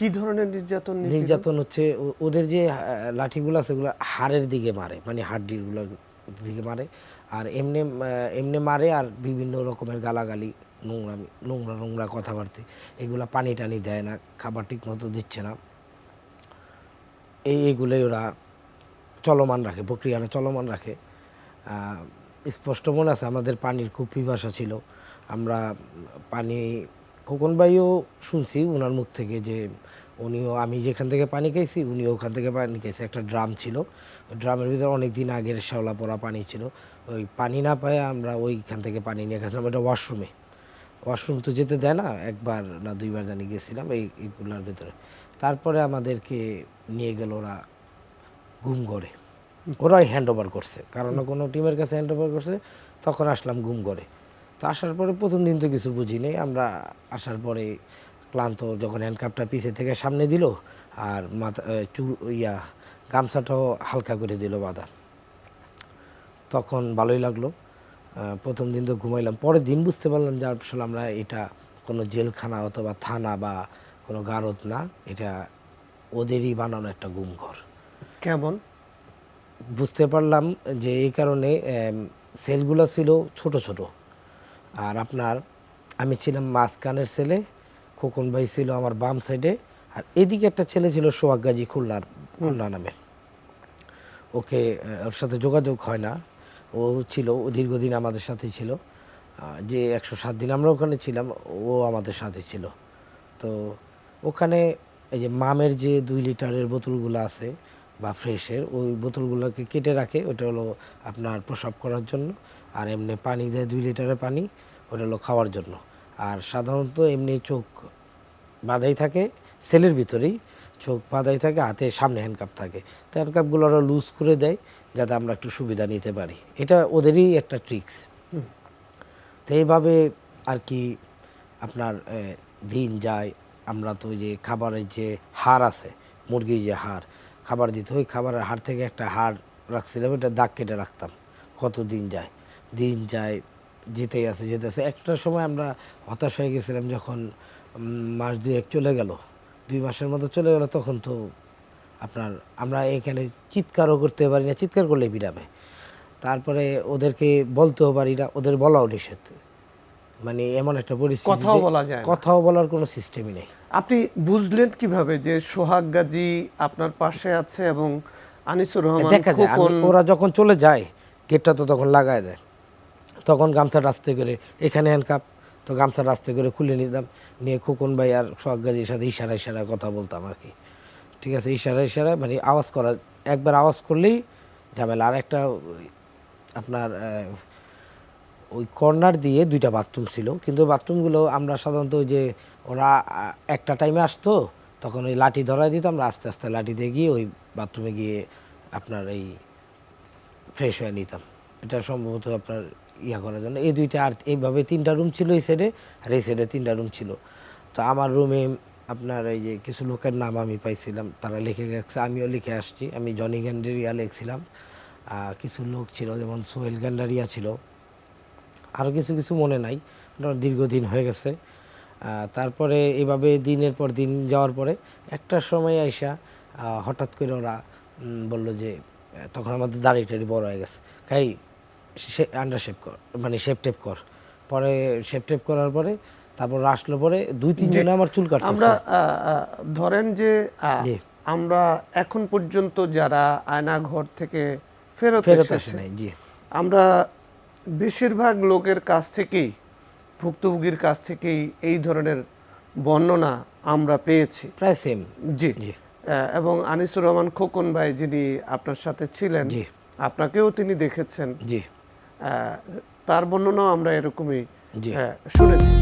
কি ধরনের নির্যাতন? নির্যাতন হচ্ছে ওদের যে লাঠিগুলো আছে ওগুলো হাড়ের দিকে মারে, মানে হাড্ডিগুলোর দিকে মারে, আর এমনি এমনি মারে, আর বিভিন্ন রকমের গালাগালি, নোংরা নোংরা কথাবার্তা, এগুলা পানি টানি দেয় না, খাবার ঠিক মতো দিচ্ছে না, এইগুলোই ওরা চলমান রাখে, প্রক্রিয়াটা চলমান রাখে। স্পষ্ট মনে আছে আমাদের পানির খুব পিপাসা ছিল, আমরা পানি খোকন ভাইও শুনছি ওনার মুখ থেকে যে উনিও, আমি যেখান থেকে পানি খাইছি উনিও ওখান থেকে পানি খাইছে। একটা ড্রাম ছিল, ওই ড্রামের ভিতরে অনেক দিন আগের শ্যাওলা পড়া পানি ছিল, ওই পানি না পায় আমরা ওইখান থেকে পানি নিয়ে গেছিলাম। এটা ওয়াশরুম তো যেতে দেয় না, একবার না দুইবার জানি গেছিলাম এইগুলার ভিতরে। তারপরে আমাদেরকে নিয়ে গেল ওরা ঘুমঘরে, ওরাই হ্যান্ড ওভার করছে, কারণ কোনো টিমের কাছে হ্যান্ড ওভার করছে, তখন আসলাম ঘুমঘরে। তো আসার পরে প্রথম দিন তো কিছু বুঝি নেই আমরা, আসার পরে ক্লান্ত, যখন হ্যান্ডকাপটা পিছে থেকে সামনে দিল আর মাথা গামছাটাও হালকা করে দিল বাঁধা, তখন ভালোই লাগলো। প্রথম দিন তো ঘুমাইলাম, পরের দিন বুঝতে পারলাম যে আসলে আমরা এটা কোনো জেলখানা অথবা থানা বা কোনো গারদ না, এটা ওদেরই বানানো একটা গুমঘর। কেমন বুঝতে পারলাম যে এই কারণে সেলগুলো ছিল ছোট ছোট, আর আপনার আমি ছিলাম মাঝখানের ছেলে, খোকন ভাই ছিল আমার বাম সাইডে, আর এদিকে একটা ছেলে ছিল সোহাগ গাজী খুলনা নামে, ওকে ওর সাথে যোগাযোগ হয় না, ও ছিল, ও দীর্ঘদিন আমাদের সাথে ছিল, যে 107 দিন আমরা ওখানে ছিলাম ও আমাদের সাথে ছিল। তো ওখানে এই যে মামের যে 2 লিটারের বোতলগুলো আছে বা ফ্রেশের, ওই বোতলগুলোকে কেটে রাখে, ওটা হলো আপনার প্রসাব করার জন্য, আর এমনি পানি দেয় 2 লিটারের পানি, ওটা হলো খাওয়ার জন্য। আর সাধারণত এমনি চোখ বাঁধাই থাকে সেলের ভিতরেই, চোখ বাঁধাই থাকে, হাতে সামনে হ্যান্ডকাপ থাকে, তো হ্যান্ডকাপগুলো ওরা লুজ করে দেয় যাতে আমরা একটু সুবিধা নিতে পারি, এটা ওদেরই একটা ট্রিক্স। তো এইভাবে আর কি আপনার দিন যায়। আমরা তো যে খাবারের যে হাড় আছে, মুরগির যে হাড় খাবার দিত, ওই খাবারের হাড় থেকে একটা হাড় রাখছিলাম, এটা দাগ কেটে রাখতাম। কত দিন যায় যেতেই আছে। একটা সময় আমরা হতাশ হয়ে গেছিলাম, যখন মাস 2 চলে গেল, 2 মাসের মতো চলে গেল, তখন তো আপনার আমরা এখানে চিৎকারও করতে পারি না, চিৎকার করলে পিটাবে। তারপরে ওদেরকে বলতেও পারি না, ওদের বলাও নিষেধ, মানে এমন একটা পরিস্থিতি, কথাও বলা যায় না, কথাও বলার কোনো সিস্টেমই নেই। আপনি বুঝলেন কিভাবে যে সোহাগ গাজী আপনার পাশে আছে এবং আনিসুর রহমান দেখা যায় ওরা যখন চলে যায়, গেটটা তো তখন লাগায় দেয়, তখন গামছাটা আস্তে করে, এখানে হ্যান্ডকাপ, তো গামছাটা আস্তে করে খুলে নিতাম, নিয়ে খোকন ভাই আর সোহাগ গাজীর সাথে ইশারায় কথা বলতাম আর কি, ঠিক আছে, ইশারায় মানে আওয়াজ করা, একবার আওয়াজ করলেই ঝামেলা। আর একটা আপনার ওই কর্নার দিয়ে 2টা বাথরুম ছিল, কিন্তু বাথরুমগুলো আমরা সাধারণত ওই যে ওরা একটা টাইমে আসতো, তখন ওই লাঠি ধরাই দিত, আমরা আস্তে আস্তে লাঠি দিয়ে গিয়ে ওই বাথরুমে গিয়ে আপনার এই ফ্রেশ হয়ে নিতাম। এটা সম্ভবত আপনার করার জন্য এই 2টা, আর এইভাবে 3টা রুম ছিল এই সাইডে, আর এই সাইডে 3টা রুম ছিল। তো আমার রুমে আপনার এই যে কিছু লোকের নাম আমি পাইছিলাম, তারা লিখে গেছে, আমিও লিখে আসছি, আমি জনি গ্যান্ডারিয়া লিখছিলাম, কিছু লোক ছিল যেমন সোহেল গ্যান্ডারিয়া ছিল, আরও কিছু মনে নাই, দীর্ঘদিন হয়ে গেছে। তারপরে এভাবে দিনের পর দিন যাওয়ার পরে একটা সময় আইসা হঠাৎ করে ওরা বললো যে, তখন আমাদের দাড়ি টাড়ি বড় হয়ে গেছে, খাই আন্ডার শেপ কর, মানে শেপ টেপ কর। পরে শেপ টেপ করার পরে তারপর আসলো, পরে 2-3 জনে আমার চুল কাটছে। আমরা ধরেন যে আমরা এখন পর্যন্ত যারা আয়নাঘর থেকে ফেরত এসেছে, আমরা বেশিরভাগ লোকের কাছ থেকেই, ভুক্তভোগীর কাছ থেকেই এই ধরনের বর্ণনা আমরা পেয়েছি, প্রায় সেম। জি। এবং আনিসুর রহমান খোকন ভাই যিনি আপনার সাথে ছিলেন, আপনাকেও তিনি দেখেছেন, জি, তার বর্ণনাও আমরা এরকমই শুনেছি।